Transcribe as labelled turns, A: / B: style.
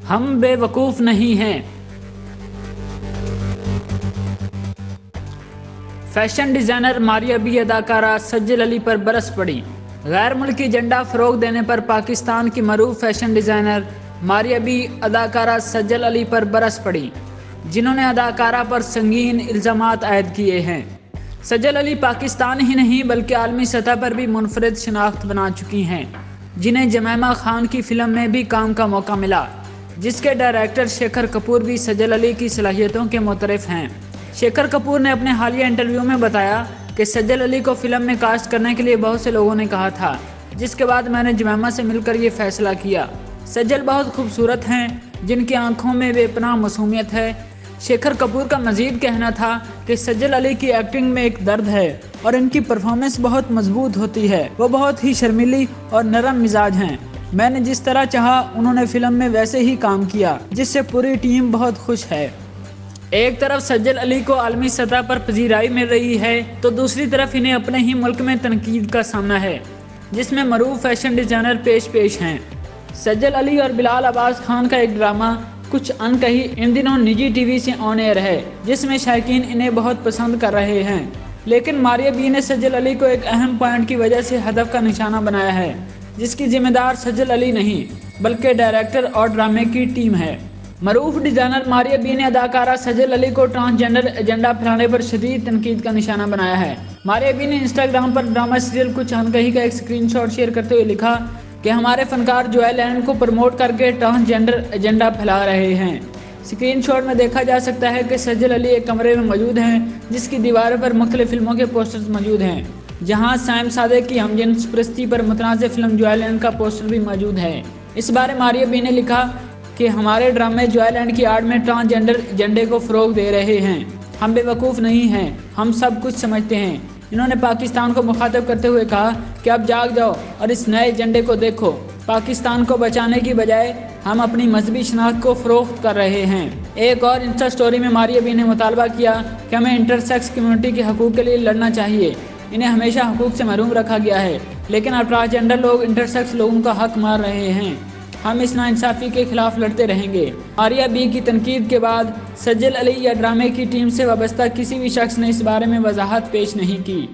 A: ہم بے وقوف نہیں ہیں۔ فیشن ڈیزائنر ماریہ بی اداکارہ سجل علی پر برس پڑی۔ غیر ملکی جھنڈا فروغ دینے پر پاکستان کی معروف فیشن ڈیزائنر ماریہ بی اداکارہ سجل علی پر برس پڑی، جنہوں نے اداکارہ پر سنگین الزامات عائد کیے ہیں۔ سجل علی پاکستان ہی نہیں بلکہ عالمی سطح پر بھی منفرد شناخت بنا چکی ہیں، جنہیں جمیمہ خان کی فلم میں بھی کام کا موقع ملا، جس کے ڈائریکٹر شیکھر کپور بھی سجل علی کی صلاحیتوں کے معترف ہیں۔ شیکھر کپور نے اپنے حالیہ انٹرویو میں بتایا کہ سجل علی کو فلم میں کاسٹ کرنے کے لیے بہت سے لوگوں نے کہا تھا، جس کے بعد میں نے جمیمہ سے مل کر یہ فیصلہ کیا۔ سجل بہت خوبصورت ہیں، جن کی آنکھوں میں بے پناہ معصومیت ہے۔ شیکھر کپور کا مزید کہنا تھا کہ سجل علی کی ایکٹنگ میں ایک درد ہے اور ان کی پرفارمنس بہت مضبوط ہوتی ہے۔ وہ بہت ہی شرمیلی اور نرم مزاج ہیں۔ میں نے جس طرح چاہا انہوں نے فلم میں ویسے ہی کام کیا، جس سے پوری ٹیم بہت خوش ہے۔ ایک طرف سجل علی کو عالمی سطح پر پذیرائی مل رہی ہے تو دوسری طرف انہیں اپنے ہی ملک میں تنقید کا سامنا ہے، جس میں معروف فیشن ڈیزائنر پیش ہیں۔ سجل علی اور بلال عباس خان کا ایک ڈرامہ کچھ ان کہی ان دنوں نجی ٹی وی سے آن ایئر ہے، جس میں شائقین انہیں بہت پسند کر رہے ہیں، لیکن ماریہ بی نے سجل علی کو ایک اہم پوائنٹ کی وجہ سے ہدف کا نشانہ بنایا ہے، جس کی ذمہ دار سجل علی نہیں بلکہ ڈائریکٹر اور ڈرامے کی ٹیم ہے۔ معروف ڈیزائنر ماریہ بی نے اداکارہ سجل علی کو ٹرانسجینڈر ایجنڈا پھیلانے پر شدید تنقید کا نشانہ بنایا ہے۔ ماریہ بی نے انسٹاگرام پر ڈرامہ سیریل کچھ انکہی کا ایک اسکرین شاٹ شیئر کرتے ہوئے لکھا کہ ہمارے فنکار جوائے لینڈ کو پروموٹ کر کے ٹرانسجینڈر ایجنڈا پھیلا رہے ہیں۔ اسکرین شاٹ میں دیکھا جا سکتا ہے کہ سجل علی ایک کمرے میں موجود ہیں، جس کی دیواروں پر مختلف فلموں کے پوسٹرز موجود ہیں، جہاں سائم صادق کی ہم جنس پرستی پر متنازع فلم جوائے لینڈ کا پوسٹر بھی موجود ہے۔ اس بارے ماریہ بی نے لکھا کہ ہمارے ڈرامے جوائے لینڈ کی آڑ میں ٹرانسجینڈر ایجنڈے کو فروغ دے رہے ہیں۔ ہم بے وقوف نہیں ہیں، ہم سب کچھ سمجھتے ہیں۔ انہوں نے پاکستان کو مخاطب کرتے ہوئے کہا کہ اب جاگ جاؤ اور اس نئے ایجنڈے کو دیکھو۔ پاکستان کو بچانے کی بجائے ہم اپنی مذہبی شناخت کو فروخت کر رہے ہیں۔ ایک اور انسٹا سٹوری میں ماریہ بی نے مطالبہ کیا کہ ہمیں انٹرسیکس کمیونٹی کے حقوق کے لیے لڑنا چاہیے۔ انہیں ہمیشہ حقوق سے محروم رکھا گیا ہے، لیکن اب ٹرانسجینڈر لوگ انٹرسیکس لوگوں کا حق مار رہے ہیں۔ ہم اس ناانصافی کے خلاف لڑتے رہیں گے۔ ماریہ بی کی تنقید کے بعد سجل علی یا ڈرامے کی ٹیم سے وابستہ کسی بھی شخص نے اس بارے میں وضاحت پیش نہیں کی۔